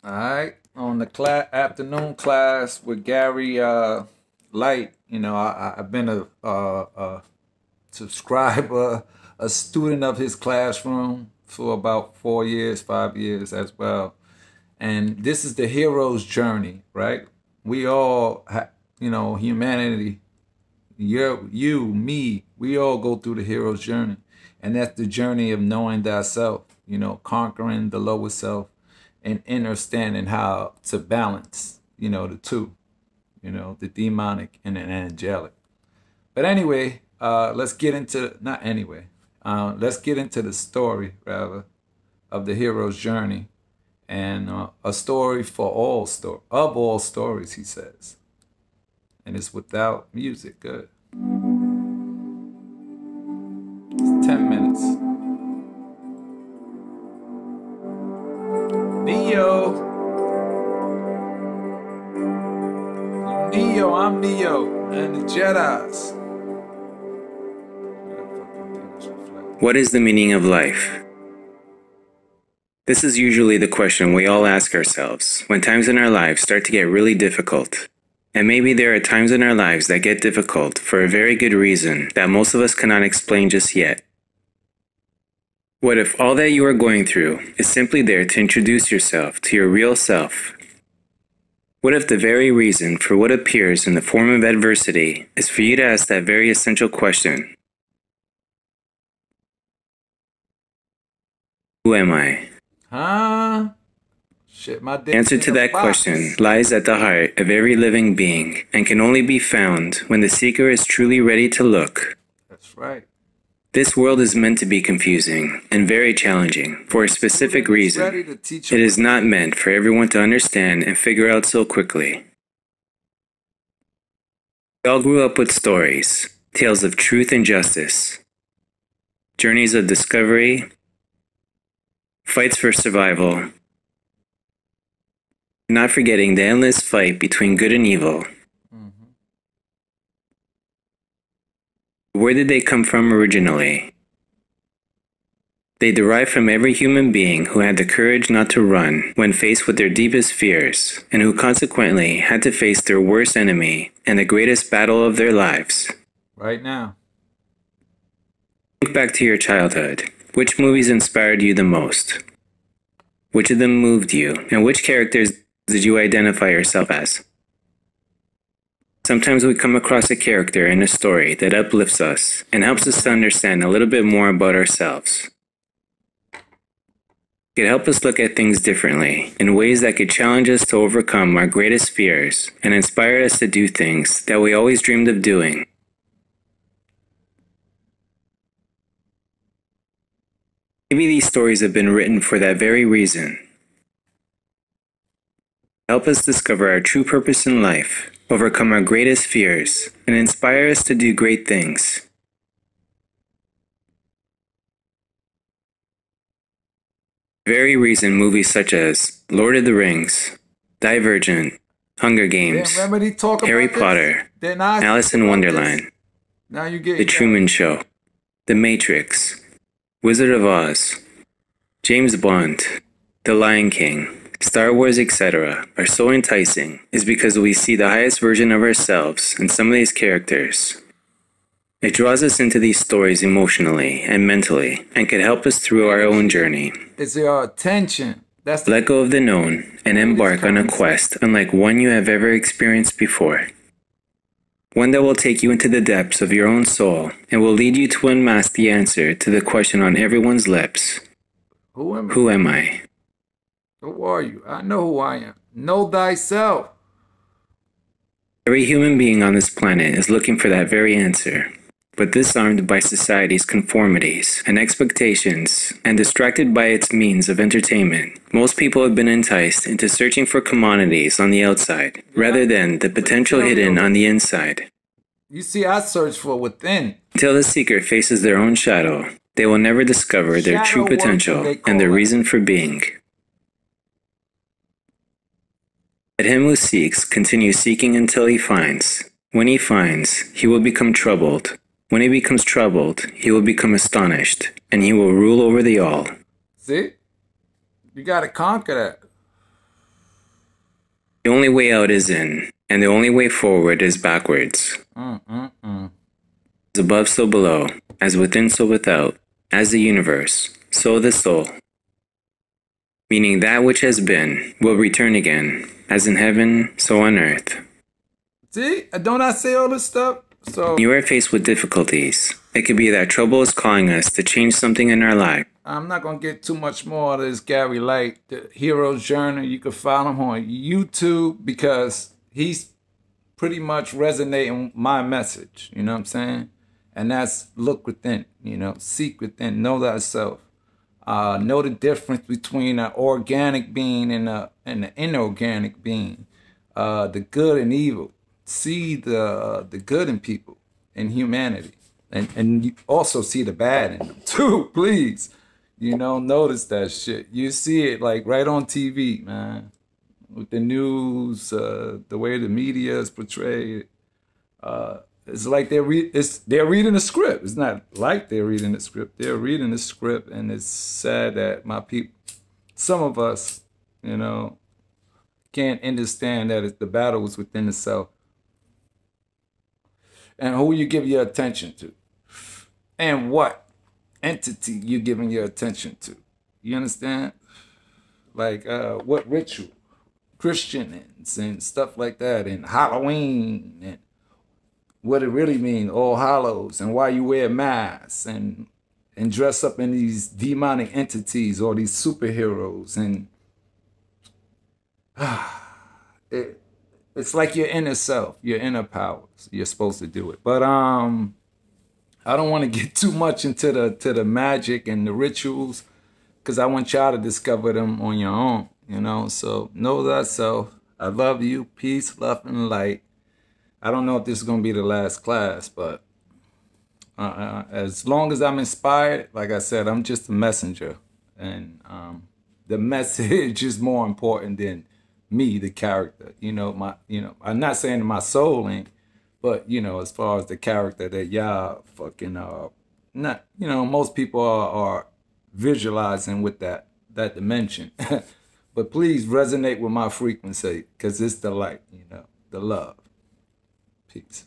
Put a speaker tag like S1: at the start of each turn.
S1: All right, on the afternoon class with Gary Light. I've been a subscriber, a student of his classroom for about 4 years, 5 years as well. And this is the hero's journey, right? We all, humanity, me, we all go through the hero's journey. And that's the journey of knowing thyself, conquering the lower self and understanding how to balance, the two, the demonic and the angelic. But anyway, let's get into, not anyway, let's get into the story, rather, of the hero's journey. And a story of all stories, he says. And it's without music. Good. It's 10 minutes. Neo, I'm Neo, and the Jedi's.
S2: What is the meaning of life? This is usually the question we all ask ourselves when times in our lives start to get really difficult. And maybe there are times in our lives that get difficult for a very good reason that most of us cannot explain just yet. What if all that you are going through is simply there to introduce yourself to your real self? What if the very reason for what appears in the form of adversity is for you to ask that very essential question? Who am I? The answer to that question lies at the heart of every living being and can only be found when the seeker is truly ready to look.
S1: That's right.
S2: This world is meant to be confusing and very challenging for a specific reason. It is not meant for everyone to understand and figure out so quickly. We all grew up with stories, tales of truth and justice, journeys of discovery, fights for survival, not forgetting the endless fight between good and evil. Where did they come from originally? They derive from every human being who had the courage not to run when faced with their deepest fears, and who consequently had to face their worst enemy and the greatest battle of their lives.
S1: Right now.
S2: Think back to your childhood. Which movies inspired you the most? Which of them moved you, and which characters did you identify yourself as? Sometimes we come across a character in a story that uplifts us and helps us to understand a little bit more about ourselves. It could help us look at things differently in ways that could challenge us to overcome our greatest fears and inspire us to do things that we always dreamed of doing. Maybe these stories have been written for that very reason. Help us discover our true purpose in life, overcome our greatest fears, and inspire us to do great things. The very reason movies such as Lord of the Rings, Divergent, Hunger Games, Harry Potter, Alice in Wonderland, The Truman Show, The Matrix, Wizard of Oz, James Bond, The Lion King, Star Wars, etc. are so enticing is because we see the highest version of ourselves in some of these characters. It draws us into these stories emotionally and mentally and can help us through our own journey.
S1: It's your attention.
S2: Let go of the known and embark on a quest unlike one you have ever experienced before. One that will take you into the depths of your own soul and will lead you to unmask the answer to the question on everyone's lips. Who am I?
S1: Who are you? I know who I am. Know thyself.
S2: Every human being on this planet is looking for that very answer, but disarmed by society's conformities and expectations and distracted by its means of entertainment, most people have been enticed into searching for commodities on the outside rather than the potential hidden on the inside.
S1: You see, I search for within.
S2: Until the seeker faces their own shadow, they will never discover their true potential and their reason for being. Let him who seeks continue seeking until he finds. When he finds, he will become troubled. When he becomes troubled, he will become astonished, and he will rule over the all.
S1: See? You gotta conquer that.
S2: The only way out is in, and the only way forward is backwards. As above, so below, as within, so without, as the universe, so the soul. Meaning that which has been will return again, as in heaven, so on earth.
S1: See, don't I say all this stuff? So
S2: you are faced with difficulties. It could be that trouble is calling us to change something in our life.
S1: I'm not going to get too much more of this Gary Lite, the Hero's Journey. You can follow him on YouTube because he's pretty much resonating my message. You know what I'm saying? And that's look within, you know, seek within, know thyself. Know the difference between an organic being and an inorganic being. The good and evil. See the good in people and humanity. And you also see the bad in them too, please. You know, notice that shit. You see it like right on TV, man. With the news, the way the media is portrayed. It's like they're reading the script. It's not like they're reading the script. They're reading the script, and it's sad that my people, some of us, you know, can't understand that the battle is within the self. And who you give your attention to. And what entity you giving your attention to. You understand? Like what ritual, Christians and stuff like that, and Halloween, and what it really means, All Hallows, and why you wear masks and dress up in these demonic entities or these superheroes, and it's like your inner self, your inner powers. You're supposed to do it, but I don't want to get too much into the magic and the rituals, because I want y'all to discover them on your own, you know. So know thyself. I love you. Peace, love, and light. I don't know if this is going to be the last class, but as long as I'm inspired, like I said, I'm just a messenger. And the message is more important than me, the character. You know, I'm not saying that my soul ain't, but, you know, as far as the character that y'all fucking not, you know, most people are visualizing with that dimension. But please resonate with my frequency, because it's the light, you know, the love. Peace.